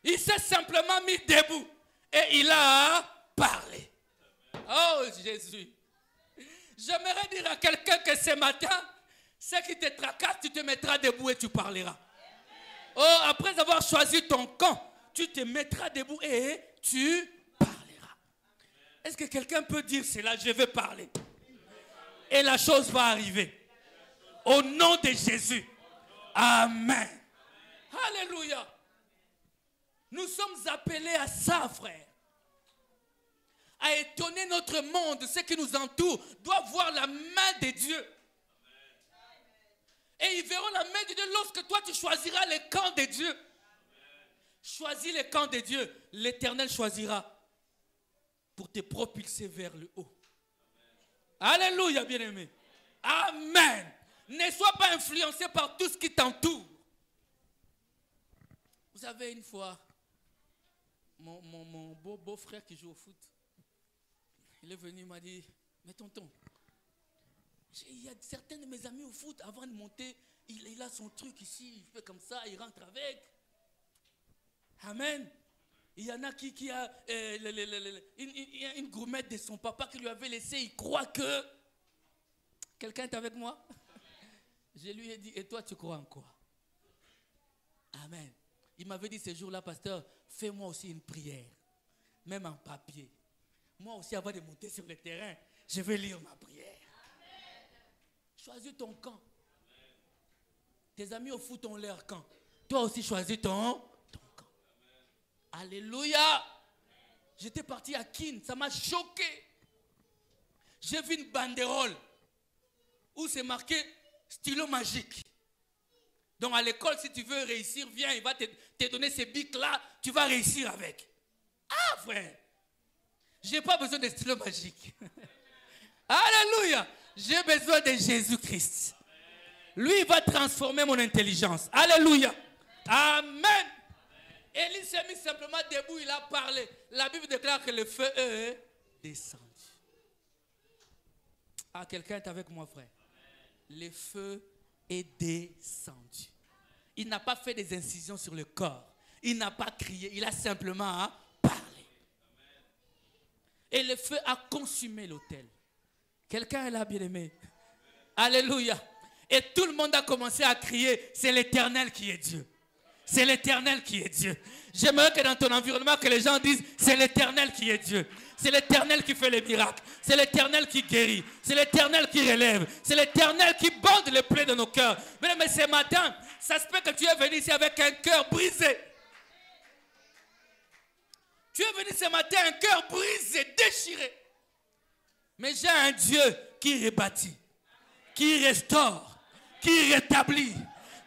Il s'est simplement mis debout et il a parlé. Oh Jésus. J'aimerais dire à quelqu'un que ce matin, ce qui te tracasse, tu te mettras debout et tu parleras. Oh, après avoir choisi ton camp, tu te mettras debout et tu parleras. Est-ce que quelqu'un peut dire cela? Je vais parler. Et la chose va arriver. Au nom de Jésus. Amen. Alléluia. Nous sommes appelés à ça, frère. À étonner notre monde, ce qui nous entoure, doit voir la main de Dieu. Et ils verront la main de Dieu lorsque toi tu choisiras le camp de Dieu. Choisis le camp de Dieu. L'Éternel choisira pour te propulser vers le haut. Alléluia, bien-aimé. Amen. Ne sois pas influencé par tout ce qui t'entoure. Vous savez, une fois, mon beau-frère qui joue au foot, il est venu, il m'a dit, mais tonton, il y a certains de mes amis au foot, avant de monter, il a son truc ici, il fait comme ça, il rentre avec. Amen. Il y en a qui a une gourmette de son papa qui lui avait laissé, il croit que... Quelqu'un est avec moi? Je lui ai dit, et toi tu crois en quoi? Amen. Il m'avait dit ce jour-là, pasteur, fais-moi aussi une prière, même en papier. Moi aussi, avant de monter sur le terrain, je vais lire ma prière. Choisis ton camp. Tes amis au foot ont leur camp. Toi aussi, choisis ton camp. Alléluia. J'étais parti à Kin, ça m'a choqué. J'ai vu une banderole où c'est marqué stylo magique. Donc à l'école, si tu veux réussir, viens, il va te donner ces bics-là, tu vas réussir avec. Ah frère, je n'ai pas besoin de stylo magique. Alléluia, j'ai besoin de Jésus-Christ. Lui, il va transformer mon intelligence. Alléluia. Amen. Élie s'est mis simplement debout, il a parlé. La Bible déclare que le feu est descendu. Ah, quelqu'un est avec moi, frère. Le feu est descendu. Il n'a pas fait des incisions sur le corps. Il n'a pas crié, il a simplement parlé. Et le feu a consumé l'autel. Quelqu'un est là, bien-aimé. Alléluia. Et tout le monde a commencé à crier, c'est l'Éternel qui est Dieu. C'est l'Éternel qui est Dieu. J'aimerais que dans ton environnement, que les gens disent, c'est l'Éternel qui est Dieu. C'est l'Éternel qui fait les miracles. C'est l'Éternel qui guérit. C'est l'Éternel qui relève. C'est l'Éternel qui bande les plaies de nos cœurs. Mais ce matin, ça se peut que tu es venu ici avec un cœur brisé. Tu es venu ce matin un cœur brisé, déchiré. Mais j'ai un Dieu qui rebâtit, qui restaure, qui rétablit.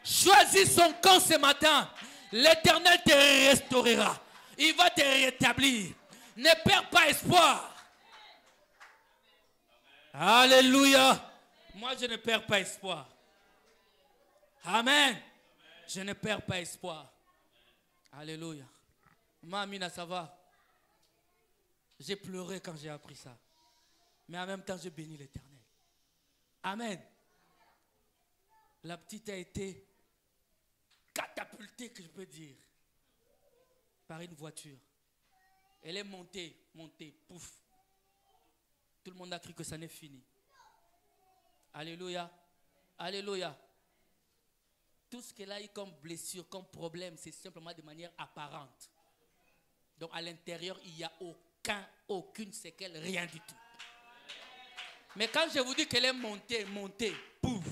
Choisis son camp ce matin. L'Éternel te restaurera. Il va te rétablir. Ne perds pas espoir. Alléluia. Moi, je ne perds pas espoir. Amen. Je ne perds pas espoir. Alléluia. Mamina, ça va. J'ai pleuré quand j'ai appris ça. Mais en même temps, je bénis l'Éternel. Amen. La petite a été catapultée, que je peux dire, par une voiture. Elle est montée, pouf. Tout le monde a cru que ça n'est fini. Alléluia. Alléluia. Tout ce qu'elle a eu comme blessure, comme problème, c'est simplement de manière apparente. Donc à l'intérieur, il n'y a aucune séquelle, rien du tout. Mais quand je vous dis qu'elle est montée, pouf.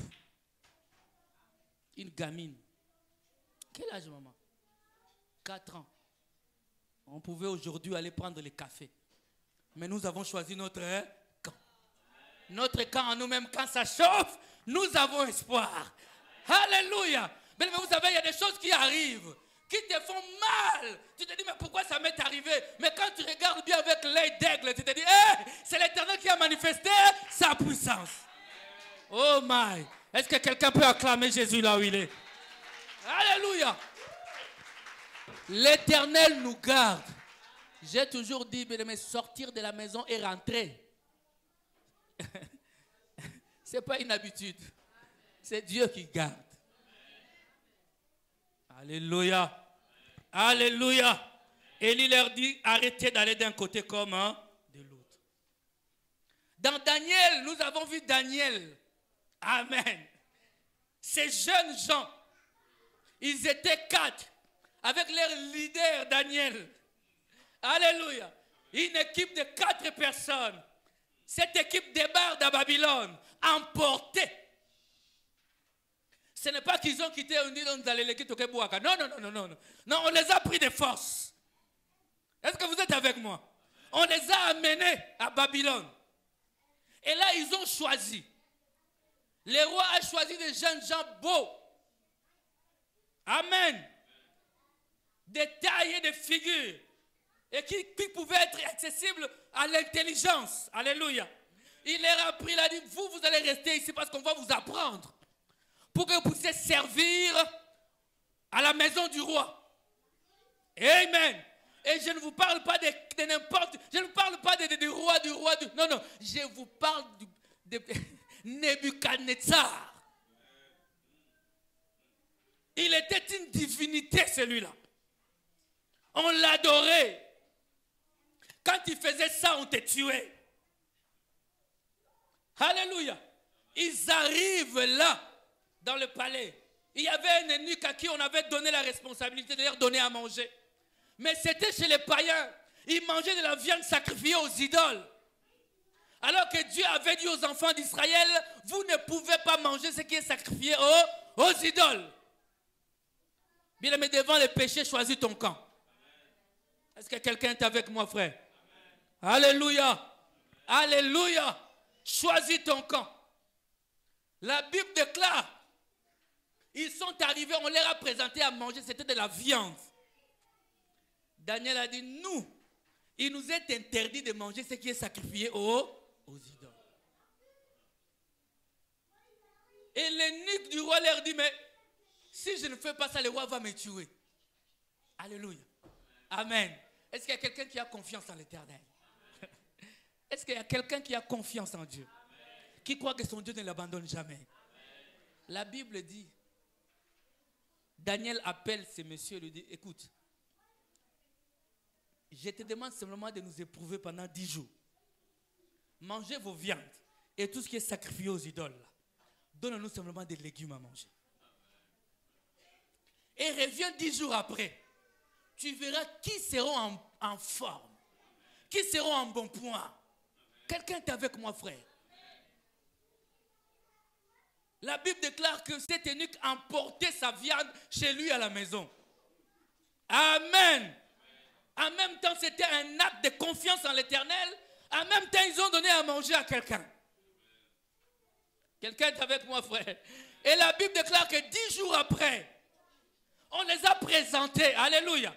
Une gamine. Quel âge, maman? 4 ans. On pouvait aujourd'hui aller prendre le café. Mais nous avons choisi notre camp. Notre camp en nous-mêmes, quand ça chauffe, nous avons espoir. Alléluia. Mais vous savez, il y a des choses qui arrivent, qui te font mal. Tu te dis, mais pourquoi ça m'est arrivé? Mais quand tu regardes bien avec l'œil d'aigle, tu te dis, hey, c'est l'Éternel qui a manifesté sa puissance. Oh my. Est-ce que quelqu'un peut acclamer Jésus là où il est? Alléluia. L'Éternel nous garde. J'ai toujours dit, mais sortir de la maison et rentrer. Ce n'est pas une habitude. C'est Dieu qui garde. Alléluia. Alléluia. Élie leur dit, arrêtez d'aller d'un côté comme de l'autre. Dans Daniel, nous avons vu Daniel. Amen. Ces jeunes gens, ils étaient 4 avec leur leader Daniel. Alléluia. Une équipe de 4 personnes. Cette équipe débarque à Babylone, emportée. Ce n'est pas qu'ils ont quitté, on dit nous allons les quitter au Kebouaka. Non. Non, on les a pris de force. Est-ce que vous êtes avec moi? On les a amenés à Babylone. Et là, ils ont choisi. Le roi a choisi des jeunes gens beaux. Amen. Des tailles et des figures. Et qui pouvaient être accessibles à l'intelligence. Alléluia. Il leur a pris, il a dit, vous allez rester ici parce qu'on va vous apprendre. Pour que vous puissiez servir à la maison du roi. Amen. Et je ne vous parle pas de n'importe... Je ne vous parle pas du roi. Non. Je vous parle de Nebuchadnezzar. Il était une divinité, celui-là. On l'adorait. Quand il faisait ça, on te tuait. Alléluia. Ils arrivent là, dans le palais. Il y avait un eunuque à qui on avait donné la responsabilité de leur donner à manger. Mais c'était chez les païens. Ils mangeaient de la viande sacrifiée aux idoles. Alors que Dieu avait dit aux enfants d'Israël, vous ne pouvez pas manger ce qui est sacrifié aux idoles. Bien aimé, devant le péché, choisis ton camp. Est-ce que quelqu'un est avec moi, frère? Amen. Alléluia. Alléluia. Choisis ton camp. La Bible déclare, ils sont arrivés, on leur a présenté à manger, c'était de la viande. Daniel a dit, nous, il nous est interdit de manger ce qui est sacrifié aux idoles. Et l'eunuque du roi leur dit, mais si je ne fais pas ça, le roi va me tuer. Alléluia. Amen. Est-ce qu'il y a quelqu'un qui a confiance en l'Éternel? Est-ce qu'il y a quelqu'un qui a confiance en Dieu? Qui croit que son Dieu ne l'abandonne jamais? La Bible dit, Daniel appelle ce monsieur et lui dit, écoute, je te demande simplement de nous éprouver pendant 10 jours. Mangez vos viandes et tout ce qui est sacrifié aux idoles. Donne-nous simplement des légumes à manger. Et reviens 10 jours après. Tu verras qui seront en forme. Qui seront en bon point. Quelqu'un est avec moi, frère. La Bible déclare que cet eunuque emportait sa viande chez lui à la maison. Amen. En même temps, c'était un acte de confiance en l'Éternel. En même temps, ils ont donné à manger à quelqu'un. Quelqu'un est avec moi, frère. Et la Bible déclare que 10 jours après, on les a présentés. Alléluia.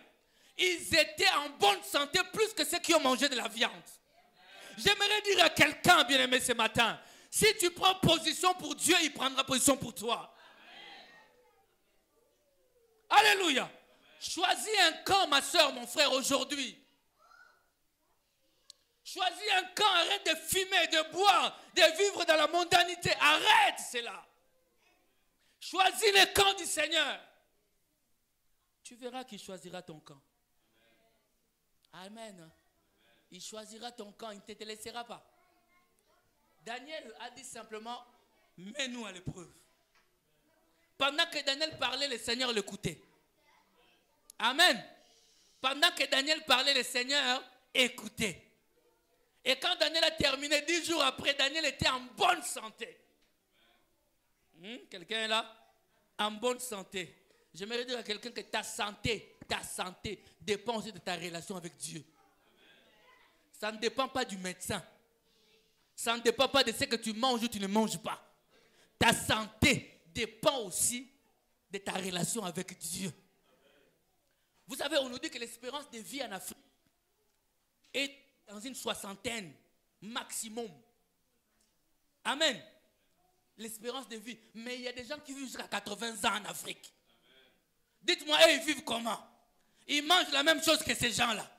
Ils étaient en bonne santé plus que ceux qui ont mangé de la viande. J'aimerais dire à quelqu'un, bien-aimé, ce matin, si tu prends position pour Dieu, il prendra position pour toi. Amen. Alléluia. Choisis un camp, ma soeur, mon frère, aujourd'hui. Choisis un camp, arrête de fumer, de boire, de vivre dans la mondanité. Arrête cela. Choisis le camp du Seigneur. Tu verras qu'il choisira ton camp. Amen. Il choisira ton camp, il ne te laissera pas. Daniel a dit simplement, mets-nous à l'épreuve. Pendant que Daniel parlait, le Seigneur l'écoutait. Amen. Pendant que Daniel parlait, le Seigneur écoutait. Et quand Daniel a terminé, 10 jours après, Daniel était en bonne santé. Quelqu'un est là? En bonne santé. J'aimerais dire à quelqu'un que ta santé dépend aussi de ta relation avec Dieu. Ça ne dépend pas du médecin. Ça ne dépend pas de ce que tu manges ou tu ne manges pas. Ta santé dépend aussi de ta relation avec Dieu. Vous savez, on nous dit que l'espérance de vie en Afrique est dans une 60aine maximum. Amen. L'espérance de vie. Mais il y a des gens qui vivent jusqu'à 80 ans en Afrique. Dites-moi, ils vivent comment? Ils mangent la même chose que ces gens-là.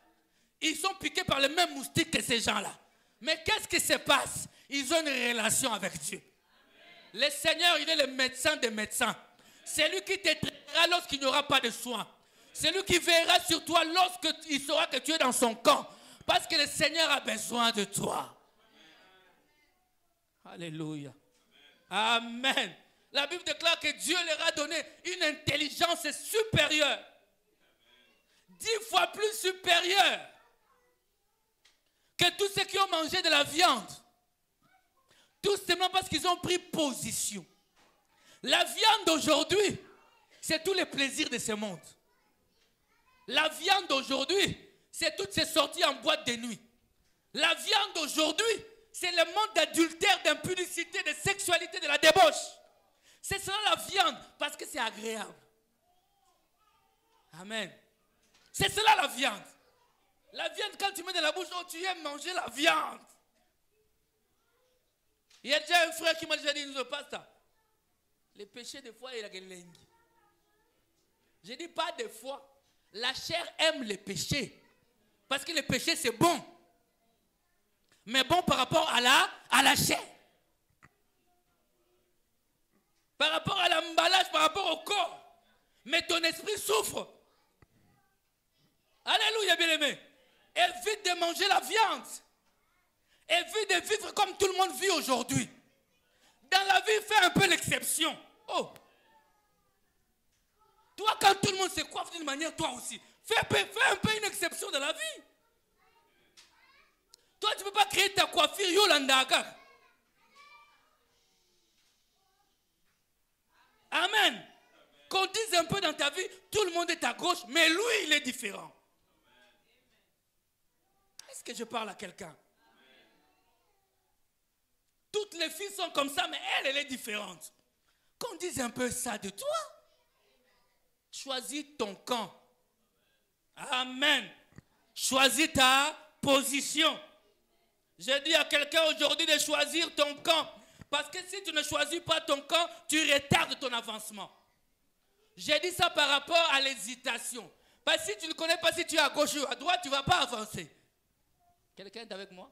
Ils sont piqués par les mêmes moustiques que ces gens-là. Mais qu'est-ce qui se passe? Ils ont une relation avec Dieu. Le Seigneur, il est le médecin des médecins. C'est lui qui te traitera lorsqu'il n'y aura pas de soins. C'est lui qui veillera sur toi lorsqu'il saura que tu es dans son camp. Parce que le Seigneur a besoin de toi. Alléluia. Amen. La Bible déclare que Dieu leur a donné une intelligence supérieure. 10 fois plus supérieure que tous ceux qui ont mangé de la viande. Tout simplement parce qu'ils ont pris position. La viande aujourd'hui, c'est tous les plaisirs de ce monde. La viande aujourd'hui, c'est toutes ces sorties en boîte de nuit. La viande aujourd'hui, c'est le monde d'adultère, d'impudicité, de sexualité, de la débauche. C'est cela la viande, parce que c'est agréable. Amen. C'est cela la viande. La viande, quand tu mets dans la bouche, oh, tu aimes manger la viande. Il y a déjà un frère qui m'a déjà dit, nous pasteur, le péché des fois, il a gagné. Je dis pas des fois. La chair aime le péché. Parce que le péché, c'est bon. Mais bon par rapport à la chair. Par rapport à l'emballage, par rapport au corps. Mais ton esprit souffre. Alléluia, bien-aimé. Évite de manger la viande. Évite de vivre comme tout le monde vit aujourd'hui. Dans la vie, fais un peu l'exception. Oh. Toi, quand tout le monde se coiffe d'une manière, toi aussi. Fais un peu une exception de la vie. Toi, tu ne peux pas créer ta coiffure Yolandaka. Amen. Qu'on dise un peu dans ta vie, tout le monde est à gauche, mais lui, il est différent. Est-ce que je parle à quelqu'un? Toutes les filles sont comme ça, mais elle est différente. Qu'on dise un peu ça de toi. Choisis ton camp. Amen. Choisis ta position. Je dis à quelqu'un aujourd'hui de choisir ton camp. Parce que si tu ne choisis pas ton camp, tu retardes ton avancement. J'ai dit ça par rapport à l'hésitation. Parce que si tu ne connais pas si tu es à gauche ou à droite, tu ne vas pas avancer. Quelqu'un est avec moi?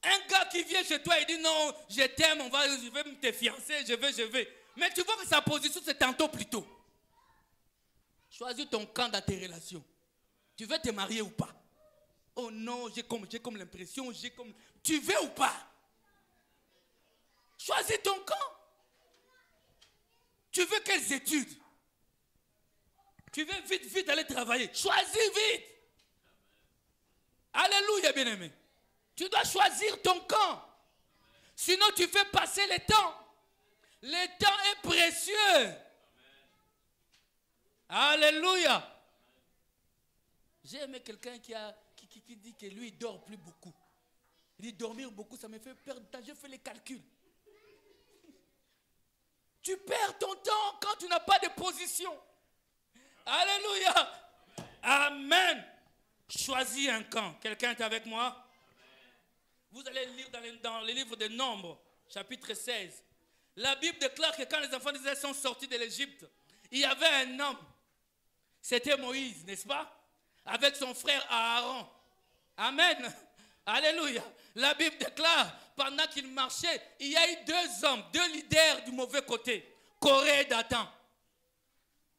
Un gars qui vient chez toi et dit non, je t'aime, je vais te fiancer, je vais. Mais tu vois que sa position c'est tantôt plus tôt. Choisis ton camp dans tes relations. Tu veux te marier ou pas? Oh non, j'ai comme l'impression, tu veux ou pas? Choisis ton camp. Tu veux quelles études? Tu veux vite aller travailler. Choisis vite. Alléluia, bien-aimé. Tu dois choisir ton camp. Sinon, tu fais passer le temps. Le temps est précieux. Alléluia. J'ai aimé quelqu'un qui dit que lui, il dort plus beaucoup. Il dit dormir beaucoup, ça me fait perdre de temps. Je fais les calculs. Tu perds ton temps quand tu n'as pas de position. Alléluia. Amen. Choisis un camp. Quelqu'un est avec moi? Vous allez lire dans les livres de Nombres, chapitre 16. La Bible déclare que quand les enfants d'Israël sont sortis de l'Égypte, il y avait un homme. C'était Moïse, n'est-ce pas? Avec son frère Aaron. Amen. Alléluia. La Bible déclare, pendant qu'il marchait, il y a eu deux hommes, deux leaders du mauvais côté, Corée et Dathan.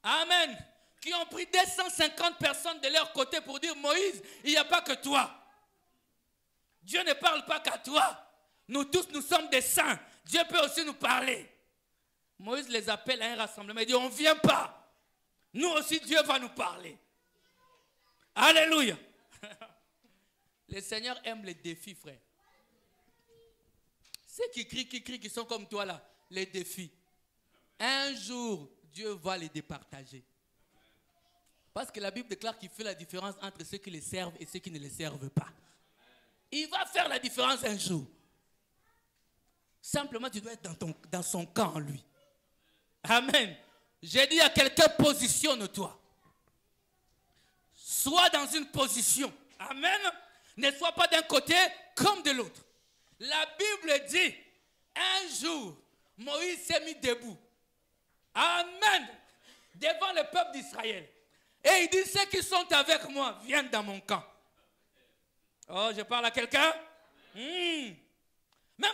Amen. Qui ont pris 250 personnes de leur côté pour dire, Moïse, il n'y a pas que toi. Dieu ne parle pas qu'à toi. Nous tous, nous sommes des saints. Dieu peut aussi nous parler. Moïse les appelle à un rassemblement. Il dit, on ne vient pas. Nous aussi, Dieu va nous parler. Alléluia. Le Seigneur aime les défis, frère. Ceux qui crient, qui sont comme toi là, les défis. Un jour, Dieu va les départager. Parce que la Bible déclare qu'il fait la différence entre ceux qui les servent et ceux qui ne les servent pas. Il va faire la différence un jour. Simplement, tu dois être dans son camp, lui. Amen. J'ai dit à quelqu'un, positionne-toi. Sois dans une position. Amen. Ne sois pas d'un côté comme de l'autre. La Bible dit, un jour, Moïse s'est mis debout. Amen. Devant le peuple d'Israël. Et il dit, ceux qui sont avec moi viennent dans mon camp. Oh, je parle à quelqu'un? Même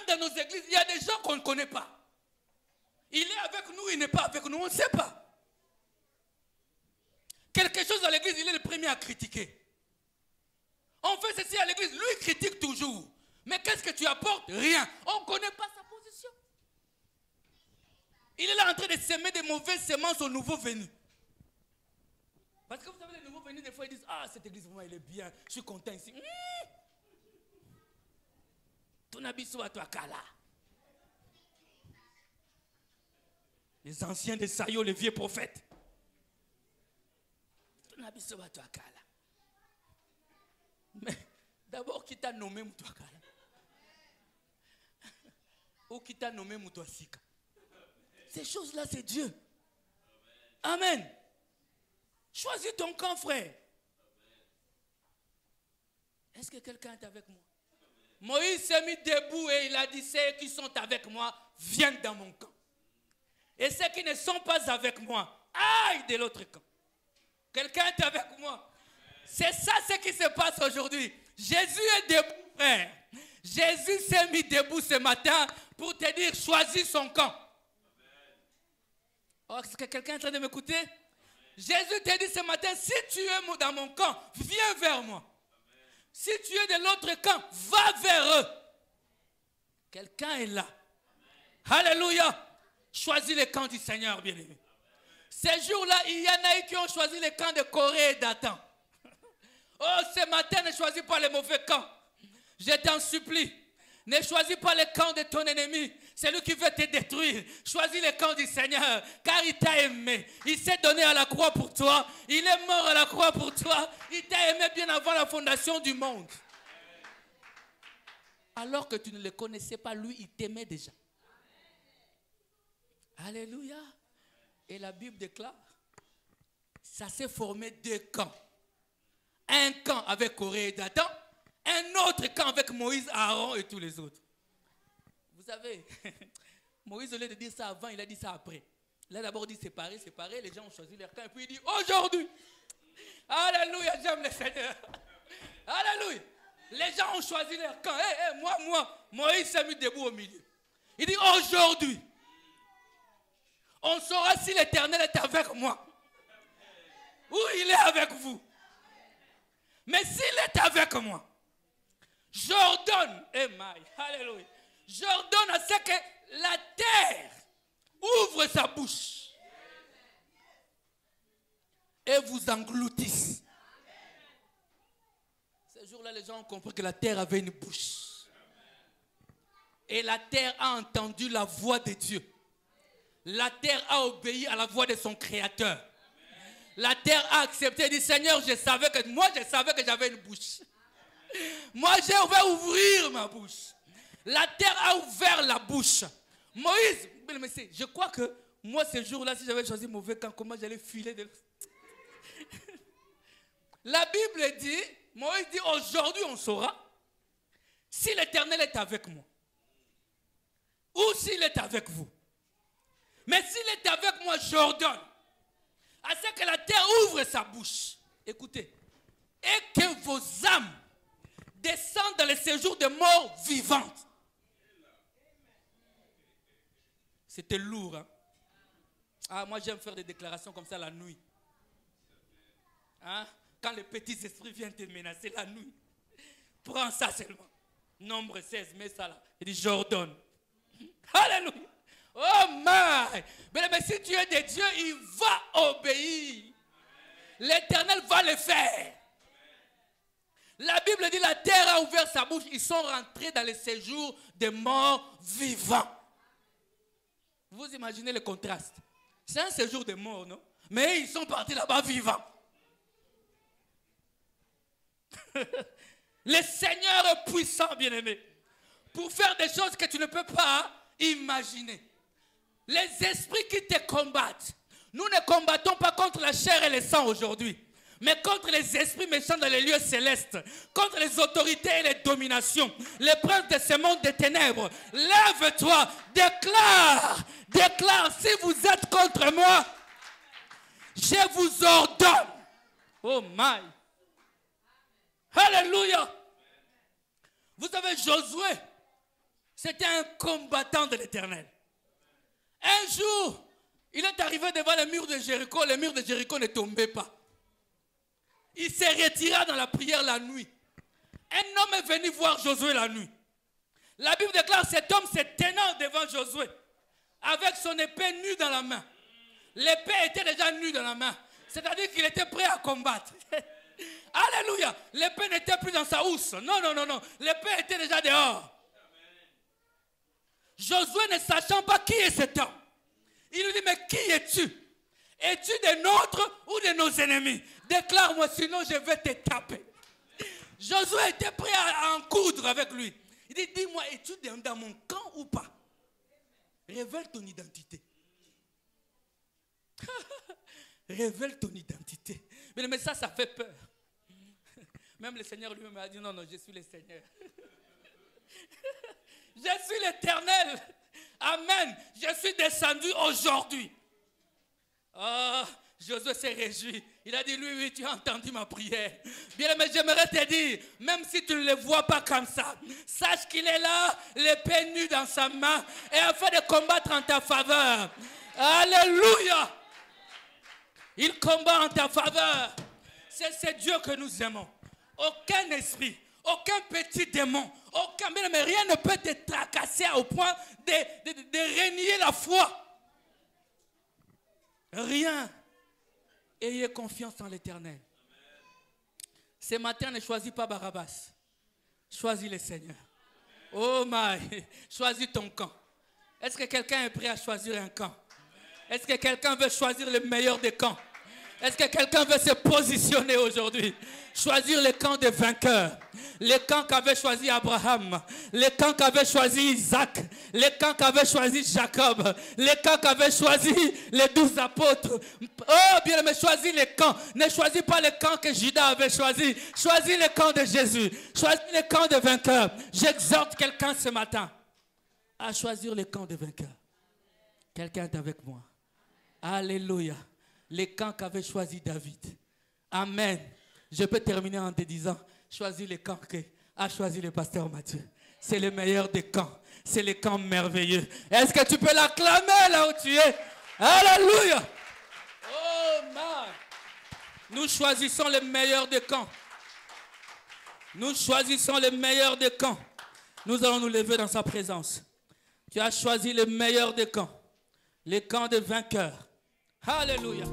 dans nos églises, il y a des gens qu'on ne connaît pas. Il est avec nous, il n'est pas avec nous, on ne sait pas. Quelque chose à l'église, il est le premier à critiquer. On fait ceci à l'église, lui il critique toujours. Mais qu'est-ce que tu apportes? Rien. On ne connaît pas sa position. Il est là en train de semer des mauvaises semences aux nouveaux venus. Parce que vous savez, les nouveaux venus, des fois, ils disent, ah, cette église, vraiment, elle est bien, je suis content ici. Les anciens de Sayo, les vieux prophètes. Mais d'abord, qui t'a nommé Moutouakala? Ou qui t'a nommé Moutouasika? Ces choses-là, c'est Dieu. Amen. Choisis ton camp, frère. Est-ce que quelqu'un est avec moi? Moïse s'est mis debout et il a dit, ceux qui sont avec moi viennent dans mon camp. Et ceux qui ne sont pas avec moi, aïe de l'autre camp. Quelqu'un est avec moi? C'est ça ce qui se passe aujourd'hui. Jésus est debout, frère. Jésus s'est mis debout ce matin pour te dire, choisis son camp. Oh, est-ce que quelqu'un est en train de m'écouter? Jésus te dit ce matin, si tu es dans mon camp, viens vers moi. Si tu es de l'autre camp, va vers eux. Quelqu'un est là. Alléluia. Choisis le camp du Seigneur, bien-aimé. Ces jours-là, il y en a qui ont choisi le camp de Corée et Dathan. Oh, ce matin, ne choisis pas le mauvais camp. Je t'en supplie. Ne choisis pas le camp de ton ennemi. C'est lui qui veut te détruire. Choisis le camp du Seigneur. Car il t'a aimé. Il s'est donné à la croix pour toi. Il est mort à la croix pour toi. Il t'a aimé bien avant la fondation du monde. Alors que tu ne le connaissais pas, lui, il t'aimait déjà. Alléluia. Et la Bible déclare, ça s'est formé deux camps. Un camp avec Corée et Dathan, un autre camp avec Moïse, Aaron et tous les autres. Vous savez, Moïse, au lieu de dire ça avant, il a dit ça après. Il a d'abord dit séparer, les gens ont choisi leur camp, et puis il dit aujourd'hui. Alléluia, j'aime le Seigneur. Alléluia. Les gens ont choisi leur camp. Moi, Moïse s'est mis debout au milieu. Il dit aujourd'hui, on saura si l'Éternel est avec moi ou il est avec vous. Mais s'il est avec moi, j'ordonne, alléluia, j'ordonne à ce que la terre ouvre sa bouche et vous engloutisse. Ce jour-là, les gens ont compris que la terre avait une bouche. Et la terre a entendu la voix de Dieu. La terre a obéi à la voix de son Créateur. La terre a accepté et dit, Seigneur, je savais que j'avais une bouche. Moi, je vais ouvrir ma bouche. La terre a ouvert la bouche. Moïse, je crois que moi, ce jour-là, si j'avais choisi mauvais camp, comment j'allais filer de... La Bible dit, Moïse dit, aujourd'hui on saura si l'Éternel est avec moi ou s'il est avec vous. Mais s'il est avec moi, j'ordonne à ce que la terre ouvre sa bouche. Écoutez, et que vos âmes descendent dans le séjour des morts vivantes. C'était lourd, hein? Ah, moi j'aime faire des déclarations comme ça la nuit. Hein? Quand les petits esprits viennent te menacer la nuit, prends ça seulement. Nombre 16, mets ça là. Il dit, j'ordonne. Alléluia. Oh my! Mais si tu es de Dieu, il va obéir. L'Éternel va le faire. La Bible dit, la terre a ouvert sa bouche. Ils sont rentrés dans le séjour des morts vivants. Vous imaginez le contraste. C'est un séjour des morts, non? Mais ils sont partis là-bas vivants. Le Seigneur est puissant, bien-aimé, pour faire des choses que tu ne peux pas imaginer. Les esprits qui te combattent, nous ne combattons pas contre la chair et le sang aujourd'hui, mais contre les esprits méchants dans les lieux célestes, contre les autorités et les dominations, les princes de ce monde des ténèbres. Lève-toi, déclare, si vous êtes contre moi, je vous ordonne. Oh my. Alléluia. Vous savez, Josué, c'était un combattant de l'Éternel. Un jour, il est arrivé devant le mur de Jéricho. Le mur de Jéricho ne tombait pas. Il s'est retiré dans la prière la nuit. Un homme est venu voir Josué la nuit. La Bible déclare, cet homme se tenant devant Josué avec son épée nue dans la main. L'épée était déjà nue dans la main. C'est-à-dire qu'il était prêt à combattre. Alléluia. L'épée n'était plus dans sa housse. Non. L'épée était déjà dehors. Josué, ne sachant pas qui est cet homme, il lui dit, mais qui es-tu? Es-tu des nôtres ou de nos ennemis? Déclare-moi, sinon je vais te taper. Josué était prêt à en coudre avec lui. Il dit, dis-moi, es-tu dans mon camp ou pas? Révèle ton identité. Révèle ton identité. Mais ça fait peur. Même le Seigneur lui-même a dit, non, je suis le Seigneur. Je suis l'Éternel. Amen. Je suis descendu aujourd'hui. Oh, Josué s'est réjoui. Il a dit, oui, tu as entendu ma prière. Bien, mais j'aimerais te dire, même si tu ne le vois pas comme ça, sache qu'il est là, l'épée nue dans sa main, et afin de combattre en ta faveur. Alléluia. Il combat en ta faveur. C'est Dieu que nous aimons. Aucun esprit, aucun petit démon, mais rien ne peut te tracasser au point de renier la foi. Rien. Ayez confiance en l'Éternel. Ce matin, ne choisis pas Barabbas. Choisis le Seigneur. Oh my. Choisis ton camp. Est-ce que quelqu'un est prêt à choisir un camp? Est-ce que quelqu'un veut choisir le meilleur des camps? Est-ce que quelqu'un veut se positionner aujourd'hui? Choisir le camp des vainqueurs. Le camp qu'avait choisi Abraham. Le camp qu'avait choisi Isaac. Le camp qu'avait choisi Jacob. Le camp qu'avait choisi les 12 apôtres. Oh bien aimé, choisis le camp. Ne choisis pas le camp que Judas avait choisi. Choisis le camp de Jésus. Choisis le camp des vainqueurs. J'exhorte quelqu'un ce matin à choisir le camp des vainqueurs. Quelqu'un est avec moi. Alléluia. Le camp qu'avait choisi David. Amen. Je peux terminer en te disant, choisis le camp qu'a choisi le pasteur Mathieu. C'est le meilleur des camps. C'est le camp merveilleux. Est-ce que tu peux l'acclamer là où tu es? Alléluia. Oh man. Nous choisissons le meilleur des camps. Nous choisissons le meilleur des camps. Nous allons nous lever dans sa présence. Tu as choisi le meilleur des camps. Le camp des vainqueurs. Alléluia.